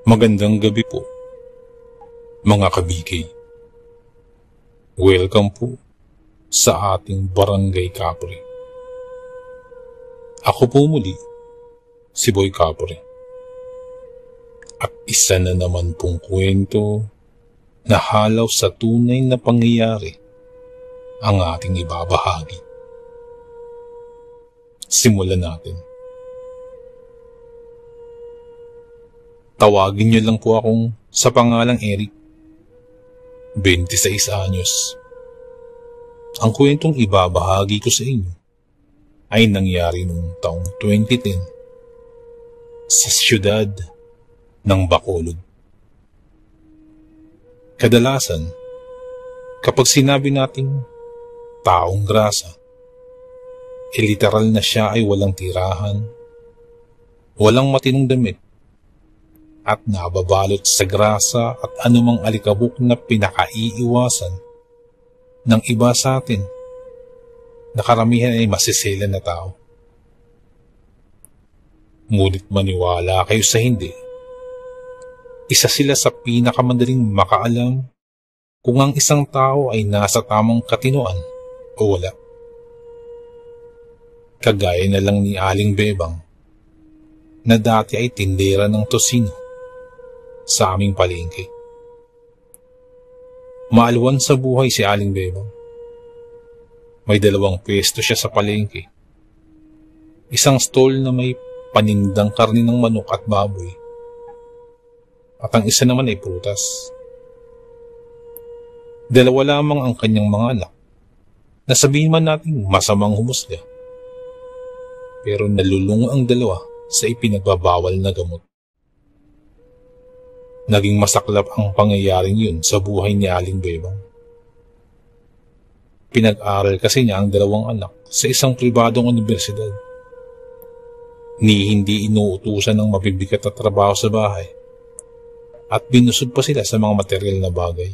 Magandang gabi po, mga kabigay. Welcome po sa ating Barangay Kapre. Ako po muli, si Boy Kapre. At isa na naman pong kwento na halaw sa tunay na pangyayari ang ating ibabahagi. Simulan natin. Tawagin niyo lang po akong sa pangalang Eric. 26 anyos. Ang kwentong ibabahagi ko sa inyo ay nangyari noong taong 2010 sa siyudad ng Bacolod. Kadalasan, kapag sinabi nating taong grasa, literal na siya ay walang tirahan, walang matinong damit, at nababalot sa grasa at anumang alikabok na pinakaiiwasan ng iba sa atin na karamihan ay masisela na tao. Ngunit maniwala kayo sa hindi, isa sila sa pinakamadaling makaalam kung ang isang tao ay nasa tamang katinoan o wala. Kagaya na lang ni Aling Bebang na dati ay tindera ng tosino sa aming palengke. Maalwan sa buhay si Aling Bebang. May 2 pwesto siya sa palengke. Isang stall na may panindang karne ng manok at baboy. At ang isa naman ay prutas. 2 lamang ang kanyang mga anak na sabihin man natin masamang humusga. Pero nalulungo ang 2 sa ipinagbabawal na gamot. Naging masaklap ang pangyayaring yun sa buhay ni Aling Bebang. Pinag-aral kasi niya ang 2 anak sa isang pribadong universidad. Ni hindi inuutusan ng mabibigat na trabaho sa bahay at binusod pa sila sa mga material na bagay.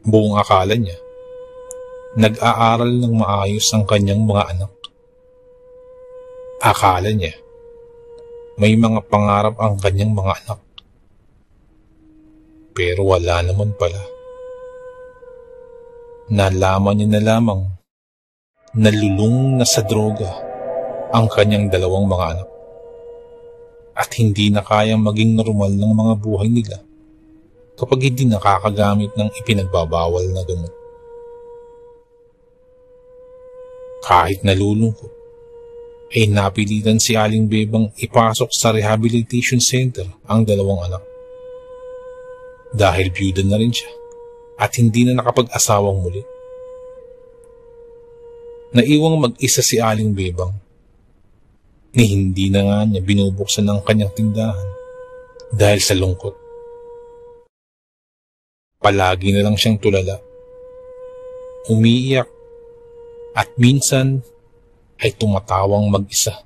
Buong akala niya, nag-aaral ng maayos ang kanyang mga anak. Akala niya, may mga pangarap ang kanyang mga anak. Pero wala naman pala. Nalaman niya na lamang nalulung na sa droga ang kanyang 2 mga anak. At hindi na kayang maging normal ng mga buhay nila kapag hindi nakakagamit ng ipinagbabawal na gamot. Kahit nalulungkot, ay napilitan si Aling Bebang ipasok sa rehabilitation center ang 2 anak. Dahil byuda na rin siya at hindi na nakapag-asawang muli. Naiwang mag-isa si Aling Bebang ni hindi na nga niya binubuksan ang kanyang tindahan dahil sa lungkot. Palagi na lang siyang tulala, umiiyak at minsan ay tumatawang mag-isa.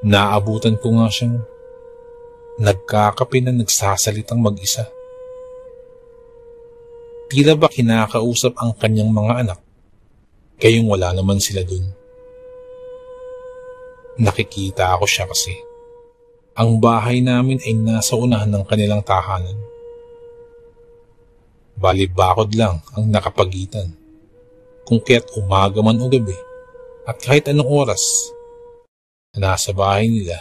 Naabutan ko nga siyang nagkakape na nagsasalitang mag-isa. Tila ba kinakausap ang kanyang mga anak, kayong wala naman sila dun. Nakikita ako siya kasi ang bahay namin ay nasa unahan ng kanilang tahanan. Balibakod lang ang nakapagitan. Kung kaya't umaga man o gabi at kahit anong oras na nasa bahay nila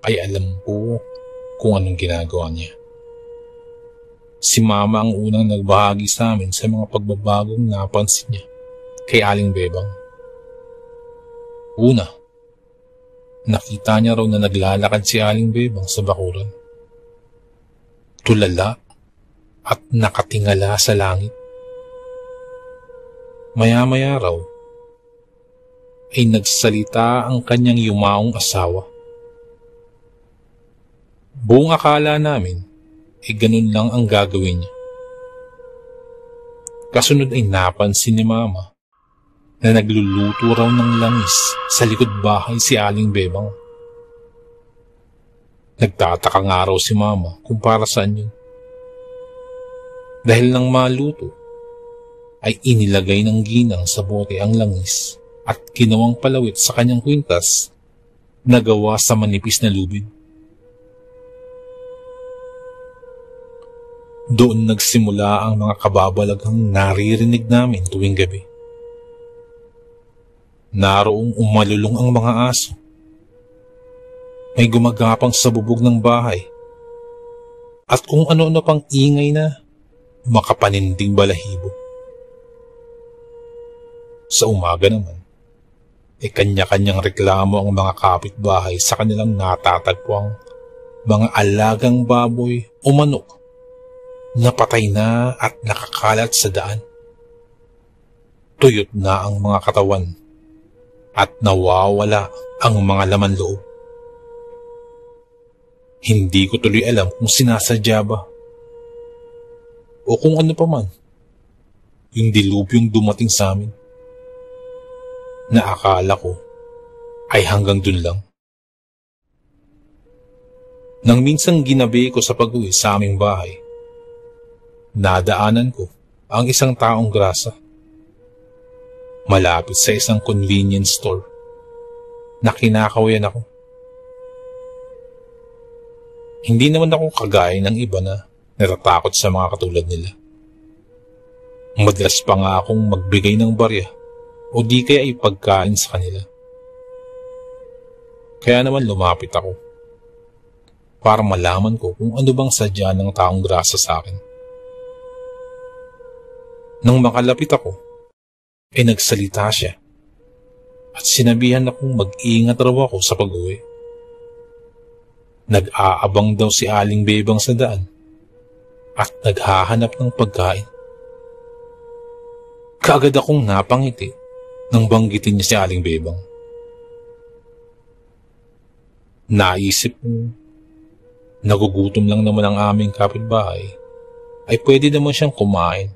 ay alam ko kung anong ginagawa niya. Si Mama ang unang nagbahagi sa amin sa mga pagbabagong napansin niya kay Aling Bebang. Una, nakita niya raw na naglalakad si Aling Bebang sa bakuran. Tulala at nakatingala sa langit. Maya-maya raw ay nagsalita ang kanyang yumaong asawa. Buong akala namin ay ganun lang ang gagawin niya. Kasunod ay napansin ni Mama na nagluluto raw ng langis sa likod bahay si Aling Bebang. Nagtataka nga raw si Mama kung para saan yun. Dahil nang maluto, ay inilagay ng ginang sa bote ang langis at ginawang palawit sa kanyang kwintas na gawa sa manipis na lubid. Doon nagsimula ang mga kababalaghang naririnig namin tuwing gabi. Naroong umalulong ang mga aso. May gumagapang sa bubog ng bahay. At kung ano-ano pang ingay na makapaninding balahibo. Sa umaga naman, kanya-kanyang reklamo ang mga kapitbahay sa kanilang natatagpuang mga alagang baboy o manok na patay na at nakakalat sa daan. Tuyot na ang mga katawan at nawawala ang mga laman loob. Hindi ko tuloy alam kung sinasadya ba o kung ano pa man yung dilubyong dumating sa amin na akala ko ay hanggang dun lang. Nang minsang ginabi ko sa pag-uwi sa aming bahay, nadaanan ko ang isang taong grasa malapit sa isang convenience store na kinakawayan ako. Hindi naman ako kagaya ng iba na natatakot sa mga katulad nila. Madalas pa nga akong magbigay ng barya o di kaya ipagkain sa kanila. Kaya naman lumapit ako para malaman ko kung ano bang sadya ng taong grasa sa akin. Nang makalapit ako, nagsalita siya at sinabihan akong mag-iingat raw ako sa pag-uwi. Nag-aabang daw si Aling Bebang sa daan at naghahanap ng pagkain. Kaagad akong napangiti nang banggitin niya si Aling Bebang. Naisip ko, nagugutom lang naman ang aming kapitbahay, ay pwede naman siyang kumain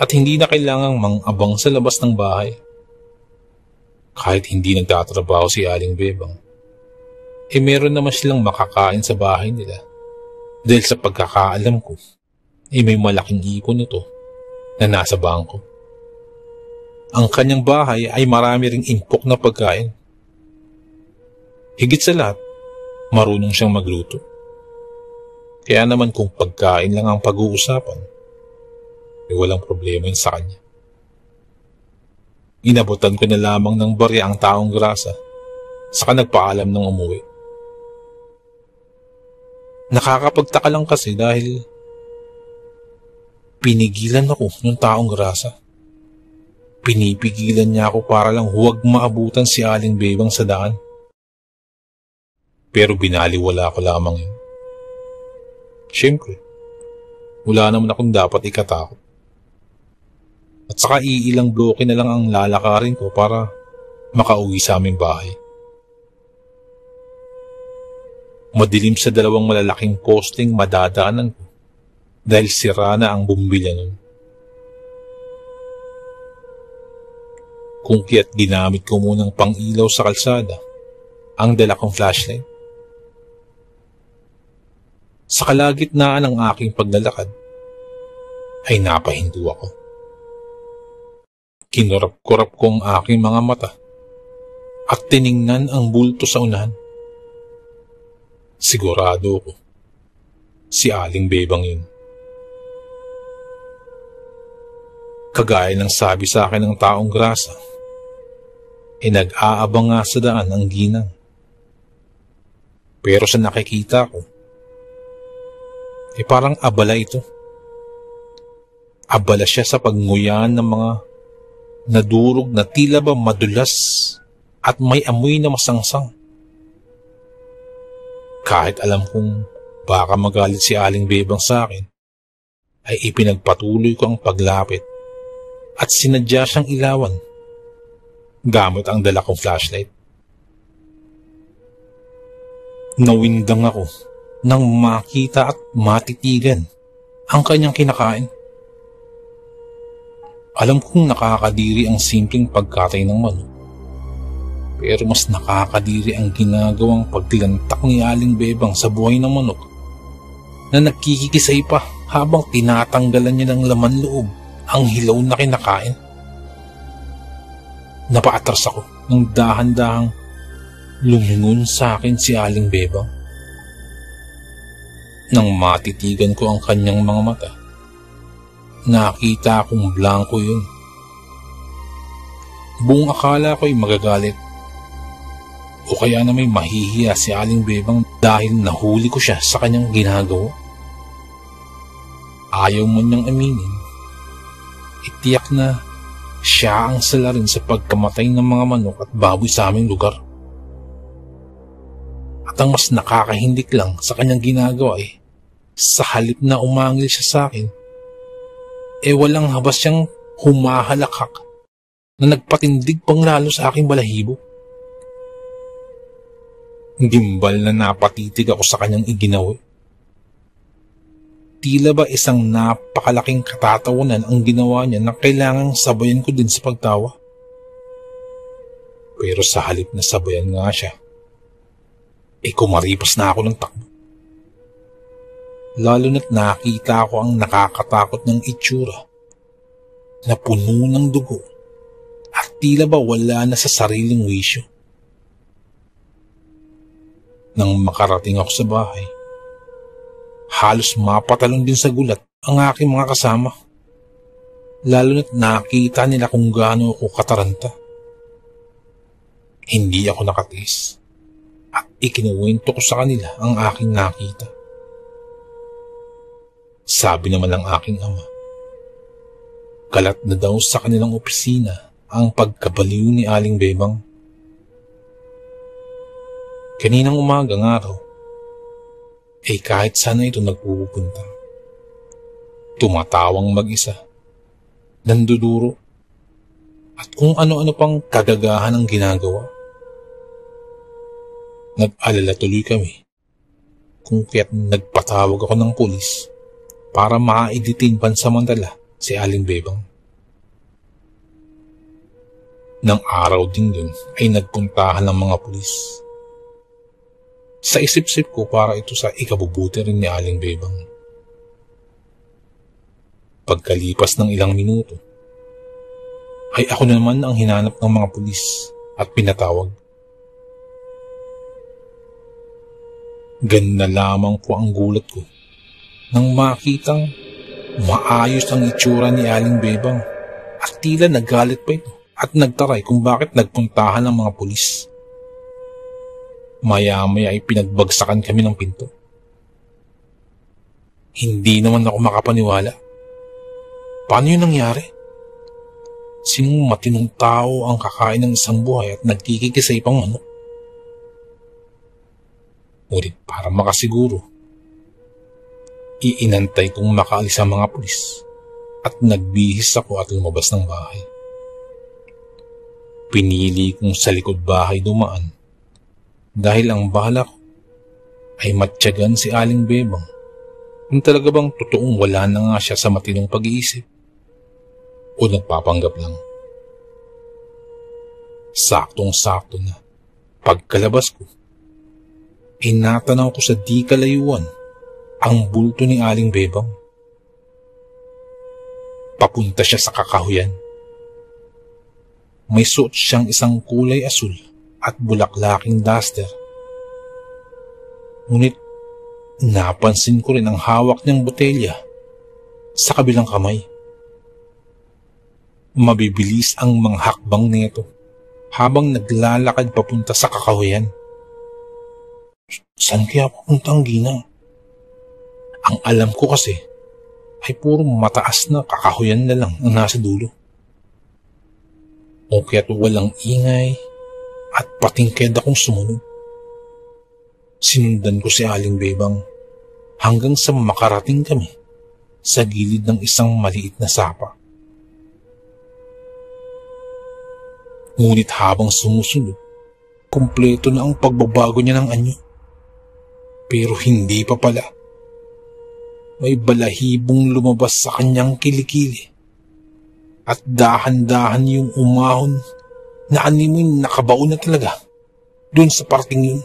at hindi na kailangang mang-abang sa labas ng bahay. Kahit hindi nagtatrabaho si Aling Bebang, meron naman silang makakain sa bahay nila dahil sa pagkakaalam ko, may malaking ipon nito na nasa bangko. Ang kanyang bahay ay marami ring impok na pagkain. Higit sa lahat, marunong siyang magluto. Kaya naman kung pagkain lang ang pag-uusapan, walang problema yun sa kanya. Inabutan ko na lamang ng barya ang taong grasa, saka nagpaalam ng umuwi. Nakakapagtaka lang kasi dahil pinigilan ako ng taong grasa. Pinipigilan niya ako para lang huwag maabutan si Aling Bebang sa daan. Pero binaliwala ko lamang yun. Siyempre, wala naman akong dapat ikatakot. At saka iilang bloke na lang ang lalakarin ko para makauwi sa aming bahay. Madilim sa dalawang malalaking posting madadaanan ko dahil sira na ang bumbilya nun. Kung kaya't ginamit ko munang pang-ilaw sa kalsada ang dala kong flashlight. Sa kalagitnaan ng aking paglalakad ay napahinto ako. Kinurap-kurap ko ang aking mga mata at tiningnan ang bulto sa unahan. Sigurado ko, si Aling Bebang yun. Kagaya ng sabi sa akin ng taong grasa, nag-aabang nga sa daan ang ginang. Pero sa nakikita ko, parang abala ito. Abala siya sa pagnguyan ng mga nadurog na tila ba madulas at may amoy na masangsang. Kahit alam kong baka magalit si Aling Bebang sa akin, ay ipinagpatuloy ko ang paglapit at sinadya siyang ilawan gamit ang dala kong flashlight. Nawindang ako nang makita at matitigan ang kanyang kinakain. Alam kong nakakadiri ang simpleng pagkatay ng manok, pero mas nakakadiri ang ginagawang paglantak ni Aling Bebang sa buhay ng manok na nagkikisay pa habang tinatanggalan niya ng laman loob ang hilaw na kinakain. Napaatras ako ng dahan-dahang Lumingon sa akin si Aling Bebang. Nang matitigan ko ang kanyang mga mata, nakita kong blanko yun. Buong akala ko'y magagalit o kaya na may mahihiya si Aling Bebang dahil nahuli ko siya sa kanyang ginagawa. Ayaw man niyang aminin, itiyak na siya ang sala rin sa pagkamatay ng mga manok at baboy sa aming lugar. At ang mas nakakahindik lang sa kanyang ginagawa sa halip na umangil siya sa akin, walang habas siyang humahalakhak na nagpatindig pang lalo sa aking balahibo. Gimbal na napatitig ako sa kanyang iginawa. Tila ba isang napakalaking katatawanan ang ginawa niya na kailangang sabayan ko din sa pagtawa. Pero sa halip na sabayan nga siya, kumaripas na ako ng takbo. Lalo na't nakita ko ang nakakatakot ng itsura na puno ng dugo at tila ba wala na sa sariling wisyo. Nang makarating ako sa bahay, halos mapatalon din sa gulat ang aking mga kasama. Lalo na't nakita nila kung gaano ako kataranta. Hindi ako nakatiis at ikinuwento ko sa kanila ang aking nakita. Sabi naman ng aking ama, kalat na daw sa kanilang opisina ang pagkabaliw ni Aling Bebang. Kaninang umagang araw, kahit sana ito nagpupunta, tumatawang mag-isa, nanduduro, at kung ano-ano pang kagagahan ang ginagawa. Nag-alala tuloy kami kung kaya't nagpatawag ako ng pulis para maiditin pansamantala si Aling Bebang. Nang araw din yun ay nagpuntahan ng mga pulis. Sa isip-isip ko para ito sa ikabubuti rin ni Aling Bebang. Pagkalipas ng ilang minuto, ay ako naman ang hinanap ng mga pulis at pinatawag. Ganda lamang po ang gulat ko nang makitang maayos ang itsura ni Aling Bebang at tila nagalit pa ito at nagtaray kung bakit nagpuntahan ng mga pulis. Maya-maya ay pinagbagsakan kami ng pinto. Hindi naman ako makapaniwala. Paano yun nangyari? Sinong matinong tao ang kakain ng isang buhay at nagkikikisay pang manok? Ngunit para makasiguro, iinantay kong makaalis ang mga pulis at nagbihis ako at lumabas ng bahay. Pinili kong sa likod bahay dumaan dahil ang balak ay matyagan si Aling Bebang kung talaga bang totoong wala na nga siya sa matinong pag-iisip o nagpapanggap lang. Saktong-sakto na pagkalabas ko, natanaw ko sa di kalayuan ang bulto ni Aling Bebang. Papunta siya sa kakahuyan. May suot siyang isang kulay asul at bulaklaking duster. Ngunit napansin ko rin ang hawak niyang botelya sa kabilang kamay. Mabibilis ang mga hakbang nito habang naglalakad papunta sa kakahuyan. Saan kaya papunta ang ginang? Ang alam ko kasi ay puro mataas na kakahuyan na lang ang nasa dulo. O kaya't walang ingay at patingked akong sumunod. Sinundan ko si Aling Bebang hanggang sa makarating kami sa gilid ng isang maliit na sapa. Ngunit habang sumusunod, kumpleto na ang pagbabago niya ng anyo. Pero hindi pa pala. May balahibong lumabas sa kanyang kilikili at dahan-dahan yung umahon na animoy nakabaon na talaga dun sa parting yun.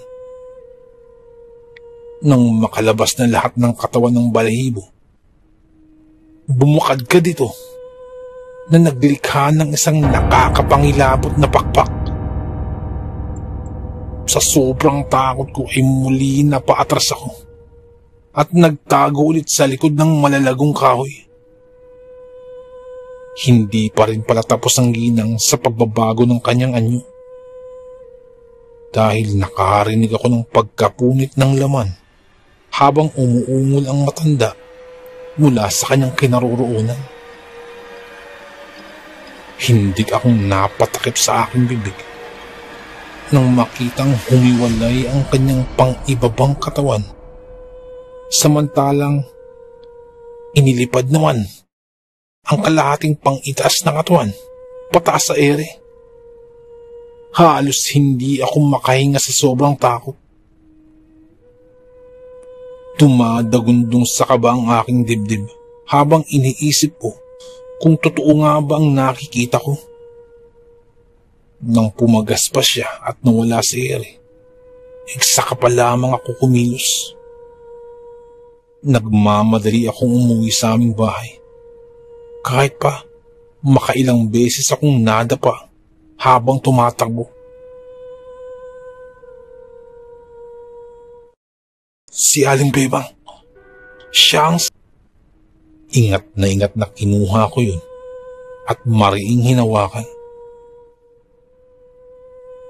Nang makalabas na lahat ng katawan ng balahibo, bumukad ka dito na naglikha ng isang nakakapangilabot na pakpak. Sa sobrang takot ko ay muli na paatras ako at nagtago ulit sa likod ng malalagong kahoy. Hindi pa rin pala tapos ang ginang sa pagbabago ng kanyang anyo. Dahil nakarinig ako ng pagkapunit ng laman habang umuungol ang matanda mula sa kanyang kinaroroonan. Hindig akong napatakip sa aking bibig nang makitang humiwalay ang kanyang pang-ibabang katawan. Samantalang inilipad naman ang kalahating pang-itaas na katawan pataas sa ere. Halos hindi ako makahinga sa sobrang takot. Tumadagundong sa kaba ang aking dibdib habang iniisip ko kung totoo nga ba ang nakikita ko. Nang pumagas pa siya at nawala si ere, saka pa lamang ako kumilos. Nagmamadali akong umuwi sa aming bahay. Kahit pa makailang beses akong nadapa habang tumatakbo. Si Aling Bebang, siyang ingat na kinuha ko yun at mariing hinawakan.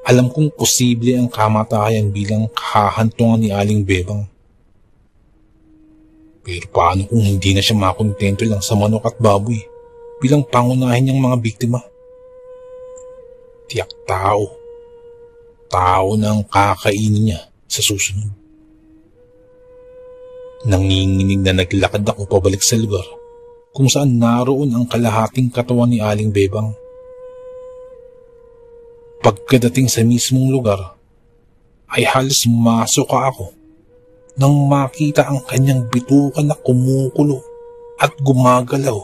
Alam kong posible ang kamatayan bilang kahantungan ni Aling Bebang. Pero paano kung hindi na siya makontento lang sa manok at baboy bilang pangunahin niyang mga biktima? Tiyak tao. Tao na ang kakainin niya sa susunod. Nanginginig na naglakad ako pabalik sa lugar kung saan naroon ang kalahating katawan ni Aling Bebang. Pagkadating sa mismong lugar, ay halos masuka ako nang makita ang kanyang bituka na kumukulo at gumagalaw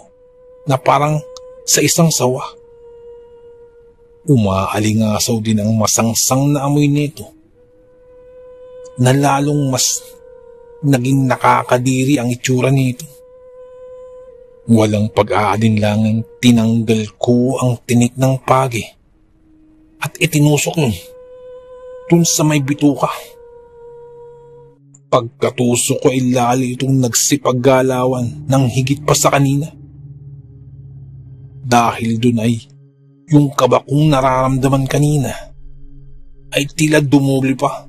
na parang sa isang sawa. Umaalingasaw din ang masangsang na amoy nito na lalong mas naging nakakadiri ang itsura nito. Walang pag-aalinlangang tinanggal ko ang tinik ng pagi at itinusok nun dun sa may bituka. Pagkatusok ko ay lalo itong nagsipaggalawan ng higit pa sa kanina. Dahil dun ay yung kaba kong nararamdaman kanina ay tila dumoble pa.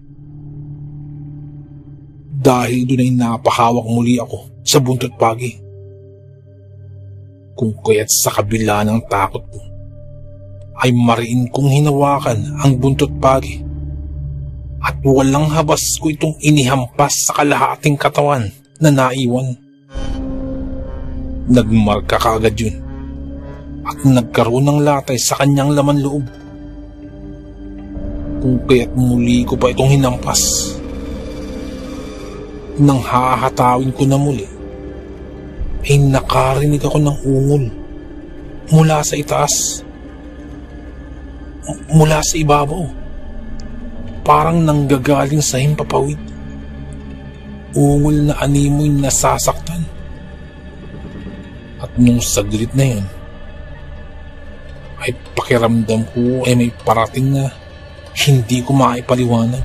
Dahil dun ay napahawak muli ako sa buntot pagi. Kung kaya't sa kabila ng takot ko, ay mariin kong hinawakan ang buntot pagi at walang habas ko itong inihampas sa kalahating katawan na naiwan. Nagmarka kaagad yun at nagkaroon ng latay sa kanyang laman loob. Kung kaya't muli ko pa itong hinampas. Nang hahatawin ko na muli, ay nakarinig ako ng ungol mula sa itaas. Mula sa ibabaw, parang nanggagaling sa himpapawid. Ungol na animoy nasasaktan. At nung saglit na yun, ay pakiramdam ko ay may parating na hindi ko maipaliwanag.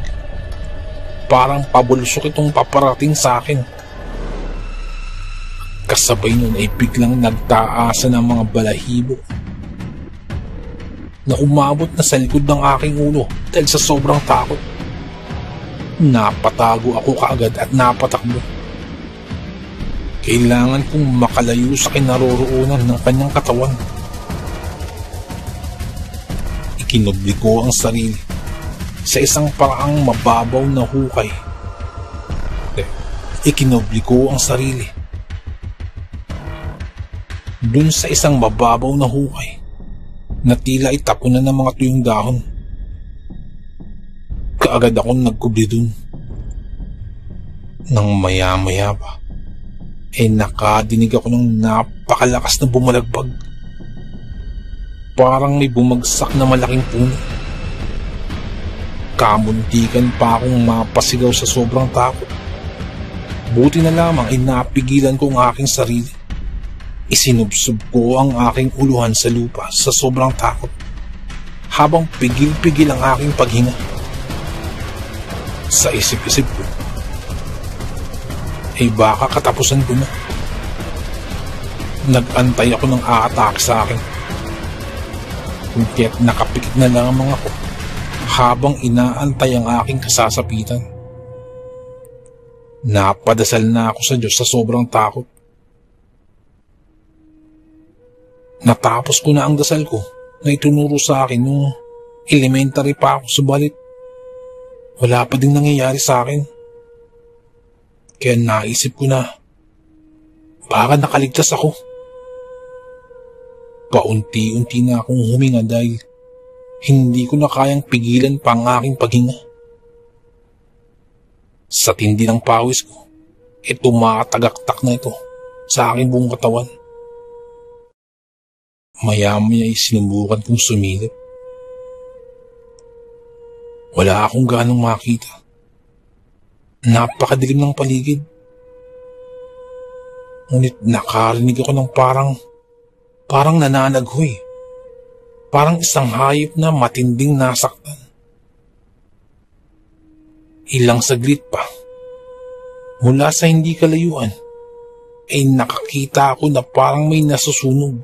Parang pabulsok itong paparating sa akin. Kasabay nun ay biglang nagtaasan ng mga balahibo na umabot na sa likod ng aking ulo dahil sa sobrang takot. Napatago ako kaagad at napatakbo. Kailangan kong makalayo sa kinaroroonan ng kanyang katawan. Ikinubli ko ang sarili sa isang paraang mababaw na hukay. Ikinubli ko ang sarili dun sa isang mababaw na hukay na tila itapunan ng mga tuyong dahon. Kaagad akong nagkubli dun. Nang maya-maya pa, ay nakadinig ako ng napakalakas na bumalagbag. Parang may bumagsak na malaking puno. Kamuntikan pa akong mapasigaw sa sobrang takot. Buti na lamang ay napigilan ko ang aking sarili. Isinubsob ko ang aking uluhan sa lupa sa sobrang takot habang pigil-pigil ang aking paghinga. Sa isip-isip ko, baka katapusan ko na. Nag-antay ako ng aatake sa akin. Kaya't nakapikit na lamang ako habang inaantay ang aking kasasapitan. Napadasal na ako sa Diyos sa sobrang takot. Natapos ko na ang dasal ko na itunuro sa akin nung elementary pa ako, subalit wala pa ding nangyayari sa akin. Kaya naisip ko na baka nakaligtas ako. Paunti-unti na akong huminga dahil hindi ko na kayang pigilan pa ang aking paghinga. Sa tindi ng pawis ko, tumatagaktak na ito sa aking buong katawan. Maya-maya ay sinubukan kong sumilip. Wala akong ganong makita. Napakadilim ng paligid. Ngunit nakarinig ako ng parang nananaghoy. Parang isang hayop na matinding nasaktan. Ilang saglit pa, mula sa hindi kalayuan, ay nakakita ako na parang may nasusunog.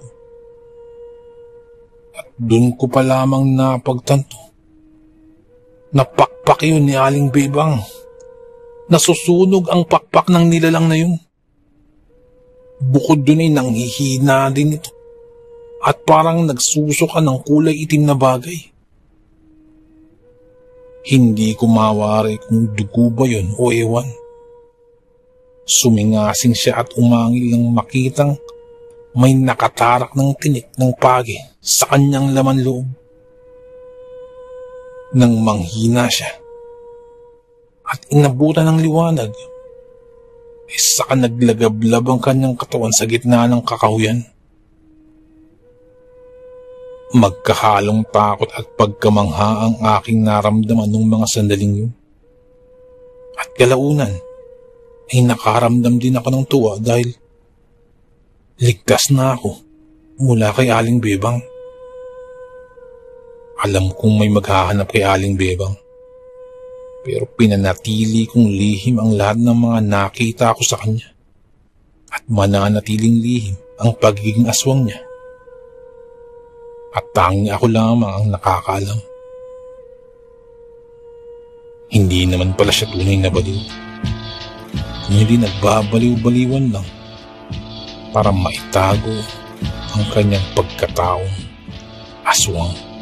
At dun ko pa lamang napagtanto, napakpak yun ni Aling Bebang. Nasusunog ang pakpak ng nilalang na yun. Bukod dun ay nanghihina din ito at parang nagsusuka ng kulay itim na bagay. Hindi ko mawari kung dugo ba yun o ewan. Sumingasing siya at umangil nang makitang may nakatarak ng tinik ng pagi sa kanyang laman loob. Nang manghina siya at inabutan ng liwanag, saka naglagablab ang kanyang katawan sa gitna ng kakahuyan. Magkahalong takot at pagkamangha ang aking naramdaman nung mga sandaling yun. At kalaunan ay nakaramdam din ako ng tuwa dahil ligtas na ako mula kay Aling Bebang. Alam kong may maghahanap kay Aling Bebang, pero pinanatili kong lihim ang lahat ng mga nakita ko sa kanya at mananatiling lihim ang pagiging aswang niya. At tanging ako lamang ang nakakaalam. Hindi naman pala siya tunay na baliw. Hindi nagbabaliw-baliwan lang para maitago ang kanyang pagkataong aswang.